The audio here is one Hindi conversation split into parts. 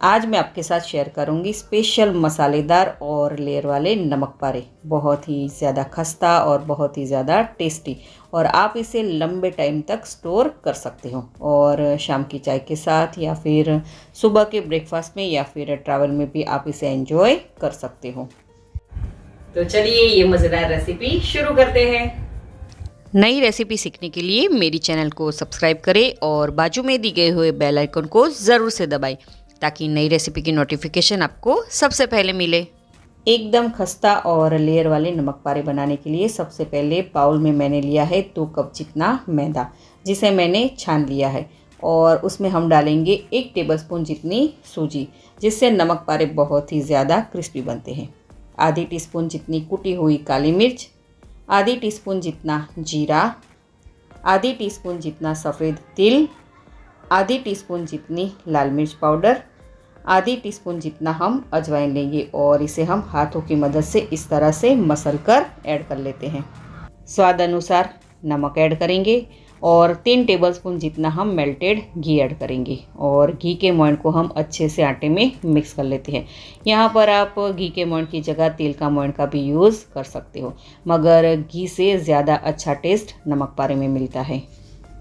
आज मैं आपके साथ शेयर करूंगी स्पेशल मसालेदार और लेयर वाले नमक पारे। बहुत ही ज़्यादा खस्ता और बहुत ही ज़्यादा टेस्टी, और आप इसे लंबे टाइम तक स्टोर कर सकते हो, और शाम की चाय के साथ या फिर सुबह के ब्रेकफास्ट में या फिर ट्रैवल में भी आप इसे एंजॉय कर सकते हो। तो चलिए ये मज़ेदार रेसिपी शुरू करते हैं। नई रेसिपी सीखने के लिए मेरी चैनल को सब्सक्राइब करें और बाजू में दी गए हुए बेल आइकन को ज़रूर से दबाएं ताकि नई रेसिपी की नोटिफिकेशन आपको सबसे पहले मिले। एकदम खस्ता और लेयर वाले नमक पारे बनाने के लिए सबसे पहले बाउल में मैंने लिया है 2 कप जितना मैदा, जिसे मैंने छान लिया है, और उसमें हम डालेंगे 1 टेबलस्पून जितनी सूजी, जिससे नमक पारे बहुत ही ज़्यादा क्रिस्पी बनते हैं। आधी टीस्पून जितनी कुटी हुई काली मिर्च, आधी टीस्पून जितना जीरा, आधी टीस्पून जितना सफ़ेद तिल, आधी टीस्पून जितनी लाल मिर्च पाउडर, आधी टीस्पून जितना हम अजवाइन लेंगे, और इसे हम हाथों की मदद से इस तरह से मसल कर ऐड कर लेते हैं। स्वाद अनुसार नमक ऐड करेंगे और 3 टेबलस्पून जितना हम मेल्टेड घी ऐड करेंगे, और घी के मोयन को हम अच्छे से आटे में मिक्स कर लेते हैं। यहाँ पर आप घी के मोयन की जगह तेल का मोयन का भी यूज़ कर सकते हो, मगर घी से ज़्यादा अच्छा टेस्ट नमक पारे में मिलता है।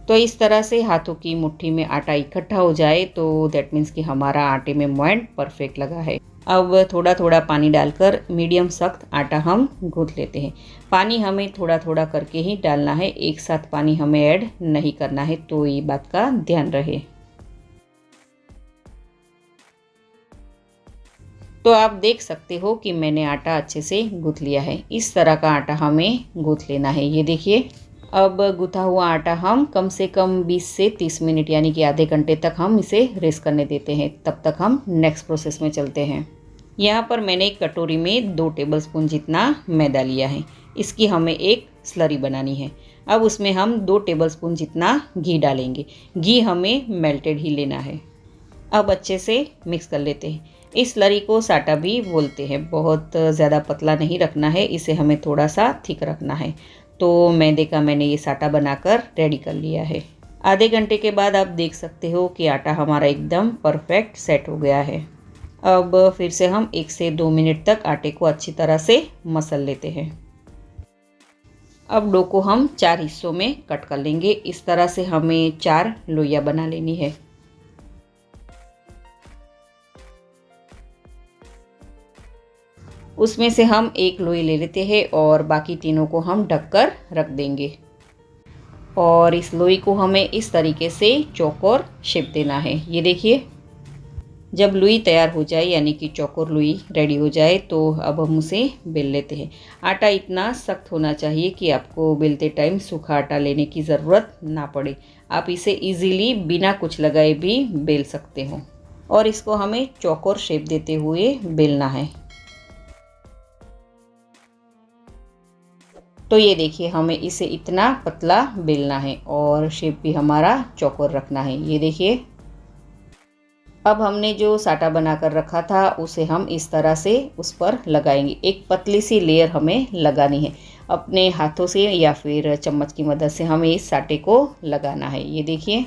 तो इस तरह से हाथों की मुट्ठी में आटा इकट्ठा हो जाए तो दैट मीन्स कि हमारा आटे में मोयन परफेक्ट लगा है। अब थोड़ा थोड़ा पानी डालकर मीडियम सख्त आटा हम गूंथ लेते हैं। पानी हमें थोड़ा थोड़ा करके ही डालना है, एक साथ पानी हमें ऐड नहीं करना है, तो ये बात का ध्यान रहे। तो आप देख सकते हो कि मैंने आटा अच्छे से गूंथ लिया है। इस तरह का आटा हमें गूंथ लेना है। ये देखिए, अब गूथा हुआ आटा हम कम से कम 20 से 30 मिनट यानी कि आधे घंटे तक हम इसे रेस्ट करने देते हैं। तब तक हम नेक्स्ट प्रोसेस में चलते हैं। यहाँ पर मैंने एक कटोरी में 2 टेबलस्पून जितना मैदा लिया है। इसकी हमें एक स्लरी बनानी है। अब उसमें हम 2 टेबलस्पून जितना घी डालेंगे। घी हमें मेल्टेड ही लेना है। अब अच्छे से मिक्स कर लेते हैं। इस स्लरी को साटा भी बोलते हैं। बहुत ज़्यादा पतला नहीं रखना है, इसे हमें थोड़ा सा थिक रखना है। तो मैदे का मैंने ये साटा बनाकर रेडी कर लिया है। आधे घंटे के बाद आप देख सकते हो कि आटा हमारा एकदम परफेक्ट सेट हो गया है। अब फिर से हम 1 से 2 मिनट तक आटे को अच्छी तरह से मसल लेते हैं। अब डो को हम 4 हिस्सों में कट कर लेंगे। इस तरह से हमें 4 लोइयां बना लेनी है। उसमें से हम 1 लोई ले लेते हैं और बाकी तीनों को हम ढककर रख देंगे, और इस लोई को हमें इस तरीके से चौकोर शेप देना है। ये देखिए, जब लोई तैयार हो जाए यानी कि चौकोर लोई रेडी हो जाए तो अब हम उसे बेल लेते हैं। आटा इतना सख्त होना चाहिए कि आपको बेलते टाइम सूखा आटा लेने की ज़रूरत ना पड़े। आप इसे इजीली बिना कुछ लगाए भी बेल सकते हो, और इसको हमें चौकोर शेप देते हुए बेलना है। तो ये देखिए, हमें इसे इतना पतला बेलना है और शेप भी हमारा चौकोर रखना है। ये देखिए, अब हमने जो साटा बनाकर रखा था उसे हम इस तरह से उस पर लगाएंगे। एक पतली सी लेयर हमें लगानी है। अपने हाथों से या फिर चम्मच की मदद से हमें इस साटे को लगाना है। ये देखिए,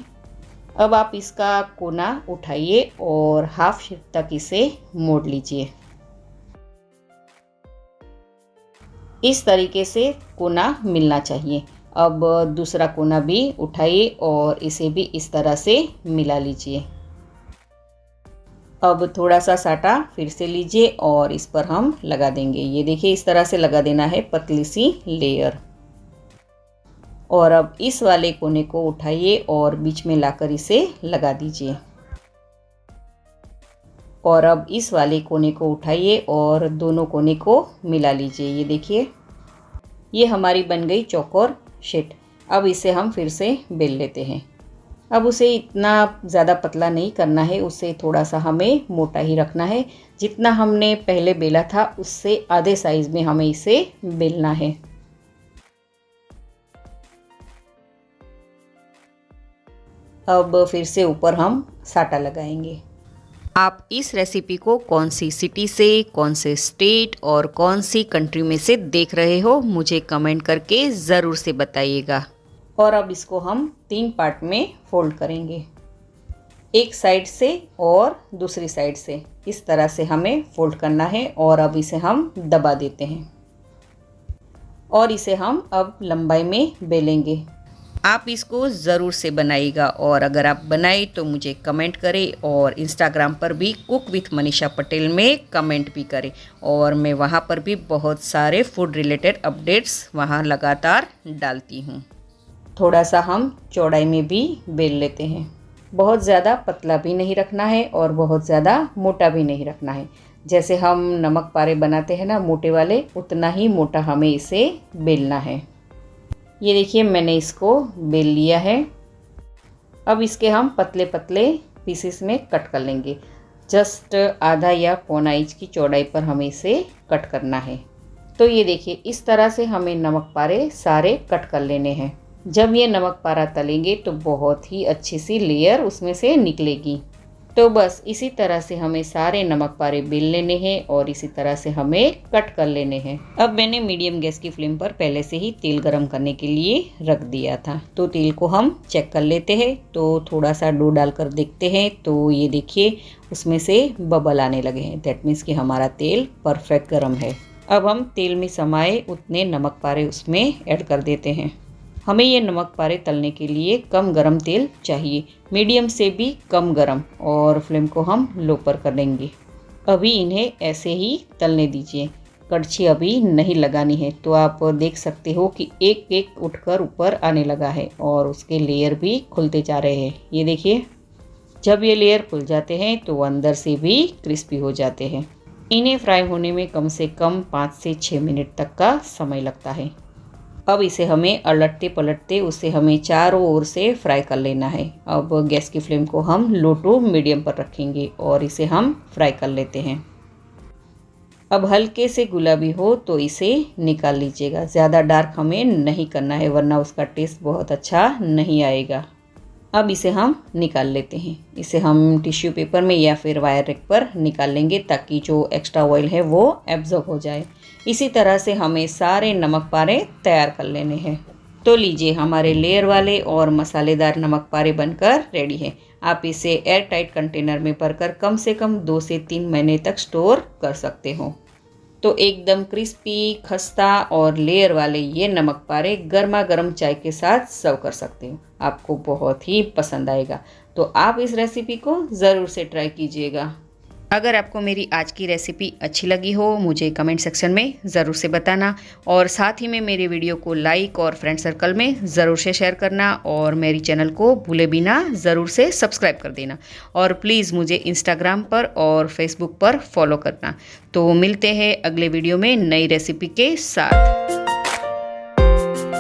अब आप इसका कोना उठाइए और हाफ शेप तक इसे मोड़ लीजिए। इस तरीके से कोना मिलना चाहिए। अब दूसरा कोना भी उठाइए और इसे भी इस तरह से मिला लीजिए। अब थोड़ा सा साटा फिर से लीजिए और इस पर हम लगा देंगे। ये देखिए, इस तरह से लगा देना है, पतली सी लेयर। और अब इस वाले कोने को उठाइए और बीच में लाकर इसे लगा दीजिए। और अब इस वाले कोने को उठाइए और दोनों कोने को मिला लीजिए। ये देखिए, ये हमारी बन गई चौकोर शीट। अब इसे हम फिर से बेल लेते हैं। अब उसे इतना ज़्यादा पतला नहीं करना है, उसे थोड़ा सा हमें मोटा ही रखना है। जितना हमने पहले बेला था उससे आधे साइज़ में हमें इसे बेलना है। अब फिर से ऊपर हम साटा लगाएंगे। आप इस रेसिपी को कौन सी सिटी से, कौन से स्टेट और कौन सी कंट्री में से देख रहे हो, मुझे कमेंट करके ज़रूर से बताइएगा। और अब इसको हम 3 पार्ट में फोल्ड करेंगे। एक साइड से और दूसरी साइड से इस तरह से हमें फोल्ड करना है और अब इसे हम दबा देते हैं और इसे हम अब लंबाई में बेलेंगे। आप इसको ज़रूर से बनाइएगा और अगर आप बनाए तो मुझे कमेंट करें और इंस्टाग्राम पर भी कुक विथ मनीषा पटेल में कमेंट भी करें और मैं वहाँ पर भी बहुत सारे फूड रिलेटेड अपडेट्स वहाँ लगातार डालती हूँ। थोड़ा सा हम चौड़ाई में भी बेल लेते हैं। बहुत ज़्यादा पतला भी नहीं रखना है और बहुत ज़्यादा मोटा भी नहीं रखना है। जैसे हम नमक पारे बनाते हैं ना मोटे वाले, उतना ही मोटा हमें इसे बेलना है। ये देखिए मैंने इसको बेल लिया है। अब इसके हम पतले पतले पीसेस में कट कर लेंगे। जस्ट आधा या पौना इंच की चौड़ाई पर हमें इसे कट करना है। तो ये देखिए इस तरह से हमें नमक पारे सारे कट कर लेने हैं। जब ये नमक पारा तलेंगे तो बहुत ही अच्छी सी लेयर उसमें से निकलेगी। तो बस इसी तरह से हमें सारे नमक पारे बेल लेने हैं और इसी तरह से हमें कट कर लेने हैं। अब मैंने मीडियम गैस की फ्लेम पर पहले से ही तेल गरम करने के लिए रख दिया था। तो तेल को हम चेक कर लेते हैं। तो थोड़ा सा डो डालकर देखते हैं तो ये देखिए उसमें से बबल आने लगे हैं। दैट मीन्स कि हमारा तेल परफेक्ट गरम है। अब हम तेल में समाये उतने नमक पारे उसमें ऐड कर देते हैं। हमें ये नमक पारे तलने के लिए कम गरम तेल चाहिए, मीडियम से भी कम गरम, और फ्लेम को हम लो पर कर देंगे। अभी इन्हें ऐसे ही तलने दीजिए। कड़छी अभी नहीं लगानी है। तो आप देख सकते हो कि एक एक उठकर ऊपर आने लगा है और उसके लेयर भी खुलते जा रहे हैं। ये देखिए जब ये लेयर खुल जाते हैं तो अंदर से भी क्रिस्पी हो जाते हैं। इन्हें फ्राई होने में कम से कम 5 से 6 मिनट तक का समय लगता है। अब इसे हमें अलटते पलटते उसे हमें चारों ओर से फ्राई कर लेना है। अब गैस की फ्लेम को हम लो टू मीडियम पर रखेंगे और इसे हम फ्राई कर लेते हैं। अब हल्के से गुलाबी हो तो इसे निकाल लीजिएगा। ज़्यादा डार्क हमें नहीं करना है वरना उसका टेस्ट बहुत अच्छा नहीं आएगा। अब इसे हम निकाल लेते हैं। इसे हम टिश्यू पेपर में या फिर वायर रैक पर निकाल लेंगे ताकि जो एक्स्ट्रा ऑयल है वो एब्जॉर्ब हो जाए। इसी तरह से हमें सारे नमक पारे तैयार कर लेने हैं। तो लीजिए हमारे लेयर वाले और मसालेदार नमक पारे बनकर रेडी है। आप इसे एयर टाइट कंटेनर में भरकर कम से कम 2 से 3 महीने तक स्टोर कर सकते हो। तो एकदम क्रिस्पी, खस्ता और लेयर वाले ये नमक पारे गर्मा गर्म चाय के साथ सर्व कर सकते हो। आपको बहुत ही पसंद आएगा। तो आप इस रेसिपी को ज़रूर से ट्राई कीजिएगा। अगर आपको मेरी आज की रेसिपी अच्छी लगी हो मुझे कमेंट सेक्शन में ज़रूर से बताना और साथ ही में मेरे वीडियो को लाइक और फ्रेंड सर्कल में ज़रूर से शेयर करना और मेरी चैनल को भूले बिना ज़रूर से सब्सक्राइब कर देना और प्लीज़ मुझे इंस्टाग्राम पर और फेसबुक पर फॉलो करना। तो मिलते हैं अगले वीडियो में नई रेसिपी के साथ।